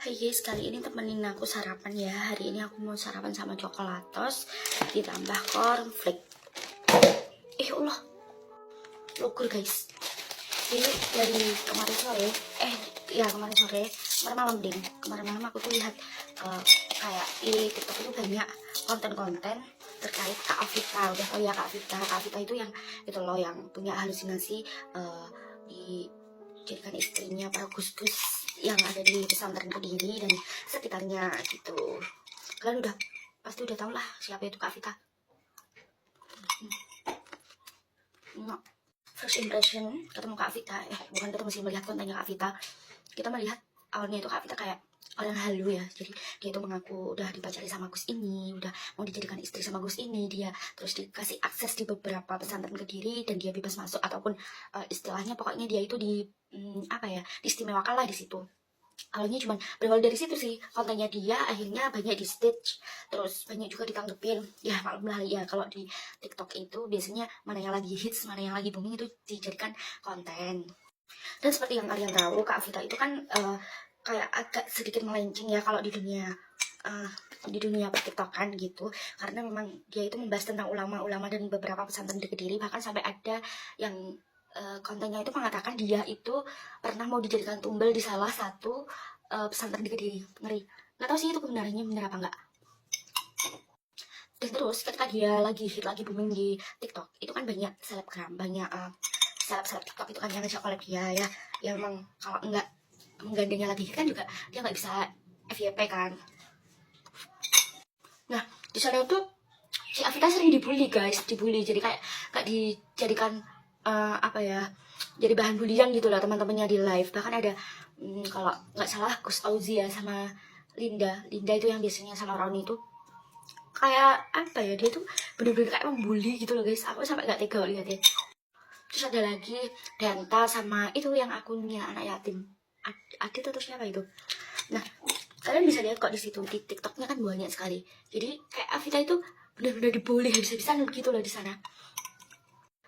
Hai guys, kali ini temenin aku sarapan ya. Hari ini aku mau sarapan sama coklatos ditambah cornflake. Allah, lugur guys. Ini dari kemarin sore, kemarin malam ding. Kemarin malam aku tuh lihat kayak di TikTok itu banyak konten-konten terkait Kak Afita. Udah tau ya Kak Afita. Kak Afita itu yang itu loh yang punya halusinasi dijadikan istrinya para gus-gus yang ada di pesantren Kediri dan sekitarnya gitu. Kalian pasti udah tau lah siapa itu Kak Afita. First impression ketemu Kak Afita, bukan ketemu sih, melihat kontennya Kak Afita, kita melihat awalnya itu Kak Afita kayak orang halu ya. Jadi dia itu mengaku udah dipacari sama Gus ini, udah mau dijadikan istri sama Gus ini, dia terus dikasih akses di beberapa pesantren Kediri dan dia bebas masuk ataupun istilahnya pokoknya dia itu diistimewakan lah di situ. Awalnya cuma berawal dari situ sih kontennya dia, akhirnya banyak di stage, terus banyak juga ditanggepin ya. Maklum lah ya, kalau di TikTok itu biasanya mana yang lagi hits, mana yang lagi booming itu dijadikan konten. Dan seperti yang kalian tahu, Kak Vita itu kan kayak agak sedikit melenceng ya kalau di dunia TikTokan gitu, karena memang dia itu membahas tentang ulama-ulama dan beberapa pesantren di Kediri, bahkan sampai ada yang kontennya itu mengatakan dia itu pernah mau dijadikan tumbal di salah satu pesantren di Kediri. Ngeri. Nggak tahu sih itu kebenarannya benar apa enggak. Dan terus ketika dia lagi booming di TikTok, itu kan banyak selebgram, banyak seleb TikTok itu kan yang ngajak collab dia ya. Ya memang kalau enggak menggandengnya lagi kan juga dia nggak bisa FYP kan. Nah, di sana itu si Afita sering dibully guys, jadi kayak dijadikan jadi bahan bulian gitu lah teman-temannya di live. Bahkan ada kalau nggak salah Gus Auzi ya sama Linda itu yang biasanya sama Roni itu kayak dia tuh bener-bener kayak membuli gitu loh guys. Aku sampai nggak tega lihat ya. Terus ada lagi Danta sama itu yang akunnya anak yatim Adit atau siapa itu. Nah, kalian bisa lihat kok di situ di TikToknya kan banyak sekali. Jadi kayak Afita itu benar-benar dibully habis-habisan gitu loh di sana.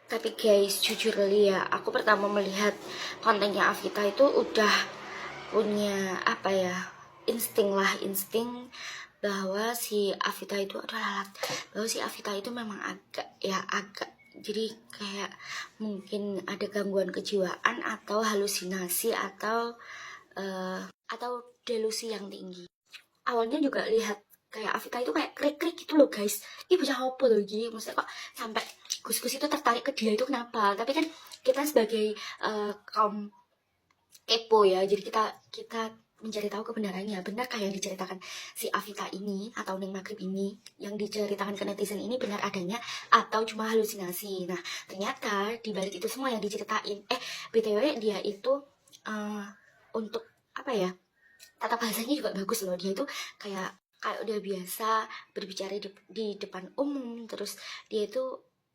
Tapi guys, jujur ya, aku pertama melihat kontennya Afita itu udah punya insting bahwa si Afita itu memang agak jadi kayak mungkin ada gangguan kejiwaan atau halusinasi atau delusi yang tinggi. Awalnya juga lihat kayak Afita itu kayak krik-krik gitu loh guys. Ih bocah apa loh gitu. Maksudnya kok sampai Gus-Gus itu tertarik ke dia itu kenapa? Tapi kan kita sebagai kaum kepo ya, jadi kita mencari tahu kebenarannya. Benarkah yang diceritakan si Afita ini atau Neng Magrib ini, yang diceritakan ke netizen ini benar adanya atau cuma halusinasi? Nah, ternyata di balik itu semua yang diceritain, BTW dia itu untuk tata bahasanya juga bagus loh. Dia itu kayak udah biasa berbicara di depan umum, terus dia itu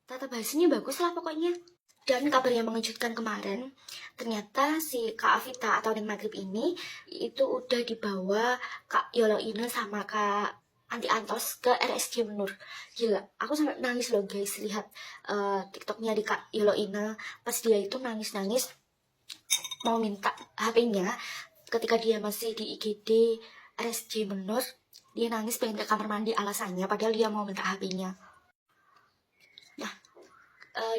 tata bahasanya bagus lah pokoknya. Dan kabar yang mengejutkan kemarin, ternyata si Kak Afita atau Neng Magrib ini itu udah dibawa Kak Yolo Ine sama Kak Anti Antos ke RSJ Menur. Gila, aku sampai nangis loh guys lihat TikToknya di Kak Yolo Ine pas dia itu nangis-nangis mau minta HP-nya ketika dia masih di IGD RSJ Menur. Dia nangis pengen ke kamar mandi alasannya padahal dia mau minta HP-nya. Nah,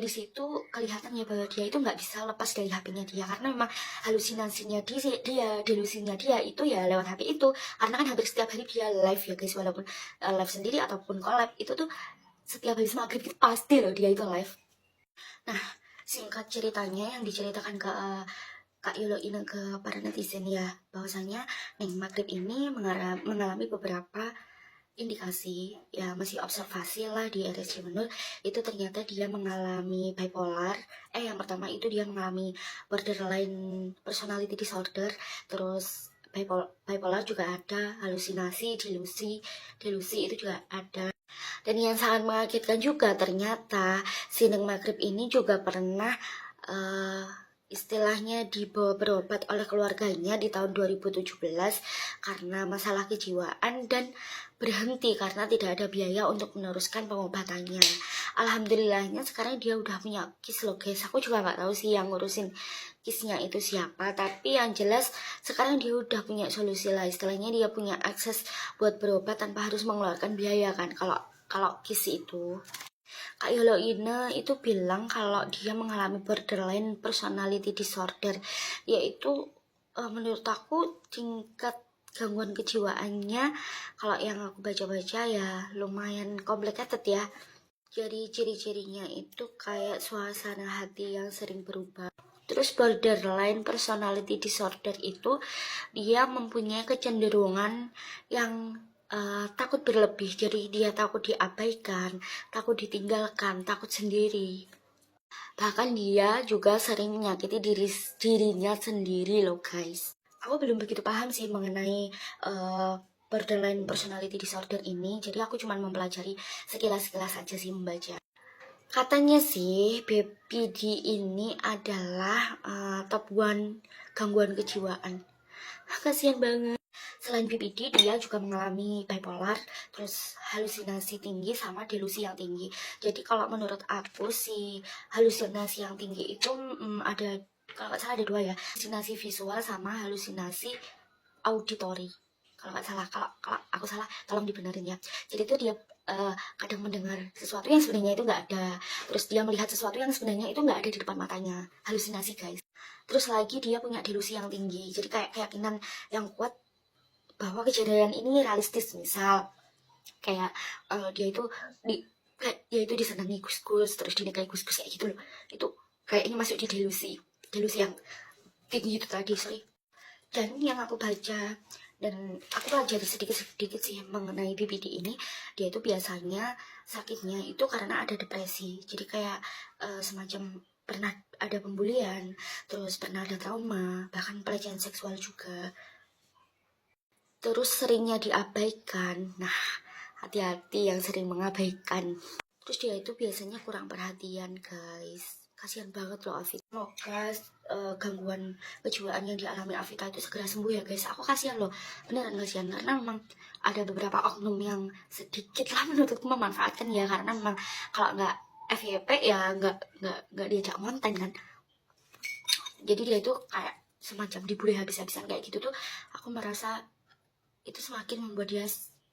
di situ kelihatan ya bahwa dia itu nggak bisa lepas dari HP-nya dia, karena memang halusinasinya delusinya dia itu ya lewat HP itu. Karena kan hampir setiap hari dia live ya guys, walaupun live sendiri ataupun collab itu tuh setiap habis maghrib itu pasti loh dia itu live. Nah, singkat ceritanya yang diceritakan ke Kak Yolo Ine ke para netizen ya, bahwasanya Neng Magrib ini mengalami beberapa indikasi ya, masih observasi lah di RSJ Menur. Itu ternyata dia mengalami bipolar. Yang pertama itu dia mengalami borderline personality disorder, terus bipolar juga ada, halusinasi, delusi itu juga ada. Dan yang sangat mengagetkan juga ternyata si Neng Magrib ini juga pernah istilahnya dibawa berobat oleh keluarganya di tahun 2017 karena masalah kejiwaan dan berhenti karena tidak ada biaya untuk meneruskan pengobatannya. Alhamdulillahnya sekarang dia udah punya KIS loh guys. Aku juga nggak tahu sih yang ngurusin KISnya itu siapa, tapi yang jelas sekarang dia udah punya solusi lah. Istilahnya dia punya akses buat berobat tanpa harus mengeluarkan biaya kan kalau KIS itu. Kak Yoloine itu bilang kalau dia mengalami borderline personality disorder, yaitu menurut aku tingkat gangguan kejiwaannya kalau yang aku baca-baca ya lumayan complicated ya. Jadi ciri-cirinya itu kayak suasana hati yang sering berubah. Terus borderline personality disorder itu dia mempunyai kecenderungan yang takut berlebih. Jadi dia takut diabaikan, takut ditinggalkan, takut sendiri. Bahkan dia juga sering menyakiti dirinya sendiri loh guys. Aku belum begitu paham sih mengenai borderline personality disorder ini. Jadi aku cuma mempelajari sekilas-sekilas aja sih membaca. Katanya sih BPD ini adalah top one gangguan kejiwaan. Kasian banget. Selain BPD, dia juga mengalami bipolar, terus halusinasi tinggi sama delusi yang tinggi. Jadi kalau menurut aku sih halusinasi yang tinggi itu ada, kalau nggak salah ada dua ya, halusinasi visual sama halusinasi auditori. Kalau nggak salah, kalau aku salah tolong dibenerin ya. Jadi itu dia kadang mendengar sesuatu yang sebenarnya itu nggak ada, terus dia melihat sesuatu yang sebenarnya itu nggak ada di depan matanya. Halusinasi guys. Terus lagi dia punya delusi yang tinggi, jadi kayak keyakinan yang kuat bahwa kejadian ini realistis. Misal kayak dia itu disenangi Gus-Gus, terus dinikahi Gus-Gus kayak gitu loh. Itu kayaknya masuk di delusi yang tinggi itu tadi, sorry. Dan yang aku baca dan aku pelajari sedikit-sedikit sih mengenai BPD ini, dia itu biasanya sakitnya itu karena ada depresi. Jadi kayak semacam pernah ada pembulian, terus pernah ada trauma, bahkan pelecehan seksual juga. Terus seringnya diabaikan. Nah, hati-hati yang sering mengabaikan. Terus dia itu biasanya kurang perhatian guys. Kasihan banget loh Afita. Semoga gangguan kejiwaan yang dialami Afita itu segera sembuh ya guys. Aku kasihan loh, beneran kasihan, karena memang ada beberapa oknum yang sedikit lah menurutku memanfaatkan ya, karena memang kalau nggak FYP ya nggak diajak konten kan. Jadi dia itu kayak semacam dibully habis-habisan kayak gitu tuh. Aku merasa itu semakin membuat dia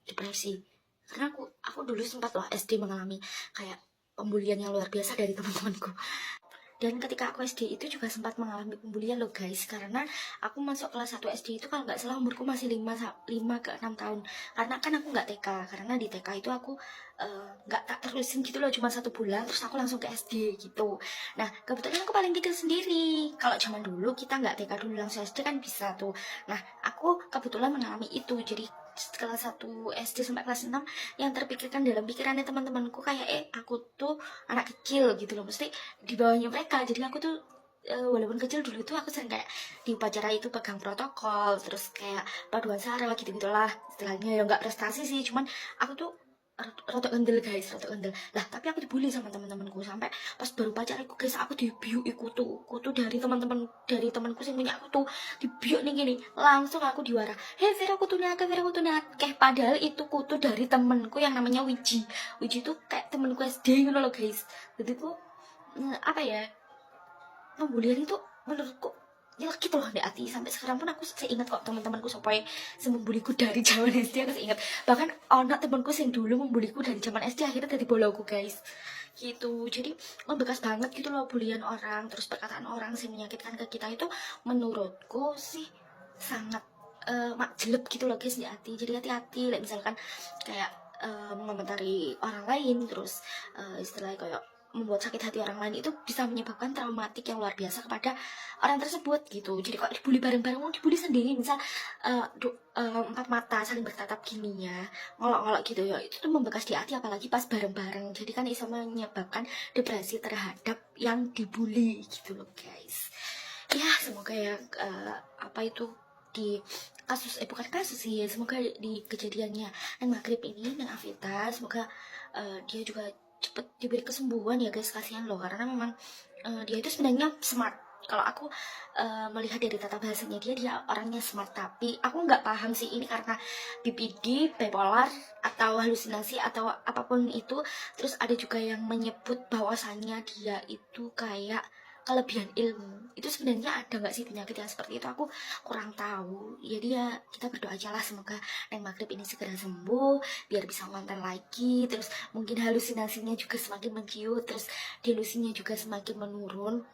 depresi. Karena aku dulu sempat loh SD mengalami kayak pembulian yang luar biasa dari teman-temanku. Dan ketika aku SD itu juga sempat mengalami pembulian loh guys. Karena aku masuk kelas 1 SD itu kalau nggak salah umurku masih 5 ke 6 tahun. Karena kan aku nggak TK. Karena di TK itu aku nggak tak terusin gitu loh, cuma 1 bulan. Terus aku langsung ke SD gitu. Nah kebetulan aku paling kecil sendiri. Kalau zaman dulu kita nggak TK dulu langsung SD kan bisa tuh. Nah aku kebetulan mengalami itu. Jadi kelas 1 SD sampai kelas 6 yang terpikirkan dalam pikirannya teman-temanku kayak aku tuh anak kecil gitu loh, mesti di bawahnya mereka. Jadi aku tuh walaupun kecil dulu tuh aku sering kayak di upacara itu pegang protokol, terus kayak paduan sara gitu gitulah istilahnya. Ya nggak prestasi sih, cuman aku tuh rotok kendel guys, rotok kendel lah. Tapi aku dibully sama teman-temanku sampai pas baru pacaran aku guys, aku dibiuk kutu dari temanku sih punya aku tuh dibiuk nih gini, langsung aku diwara, hei Vera kutunya akeh, padahal itu kutu dari temenku yang namanya Wiji tuh kayak temenku SD gitu loh guys. Jadi tuh apa ya, pembulian itu menurutku nyelekit loh di hati. Sampai sekarang pun aku ingat kok teman-temanku sampai membuliku dari zaman SD. Aku ingat bahkan anak temanku yang dulu membuliku dari zaman SD akhirnya dari boloku guys gitu. Jadi membekas banget gitu loh bulian orang, terus perkataan orang sih menyakitkan ke kita itu menurutku sih sangat jelek gitu loh guys di hati. Jadi hati-hati misalkan kayak mengomentari orang lain, terus istilahnya kayak membuat sakit hati orang lain, itu bisa menyebabkan traumatik yang luar biasa kepada orang tersebut gitu. Jadi kok dibully bareng-bareng, mau dibully sendiri misal empat mata saling bertatap gini ya, ngolok-ngolok gitu ya, itu tuh membekas di hati apalagi pas bareng-bareng. Jadi kan bisa menyebabkan depresi terhadap yang dibully gitu loh guys. Ya semoga ya apa itu di kasus bukan kasus sih, semoga di kejadiannya yang maghrib ini dan Afita, semoga dia juga cepet diberi kesembuhan ya guys. Kasihan loh, karena memang dia itu sebenarnya smart, kalau aku melihat dari tata bahasanya dia orangnya smart, tapi aku nggak paham sih ini karena BPD, bipolar, atau halusinasi atau apapun itu. Terus ada juga yang menyebut bahwasannya dia itu kayak kelebihan ilmu. Itu sebenarnya ada nggak sih penyakit yang seperti itu? Aku kurang tahu. Jadi ya kita berdoa aja lah, semoga Neng Maghrib ini segera sembuh biar bisa ngonten lagi. Terus mungkin halusinasinya juga semakin menciut, terus delusinya juga semakin menurun.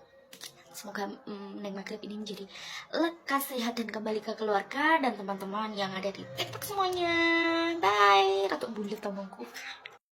Semoga Neng Maghrib ini menjadi lekas sehat dan kembali ke keluarga dan teman-teman yang ada di TikTok semuanya. Bye, Ratu Bulir Tomongku.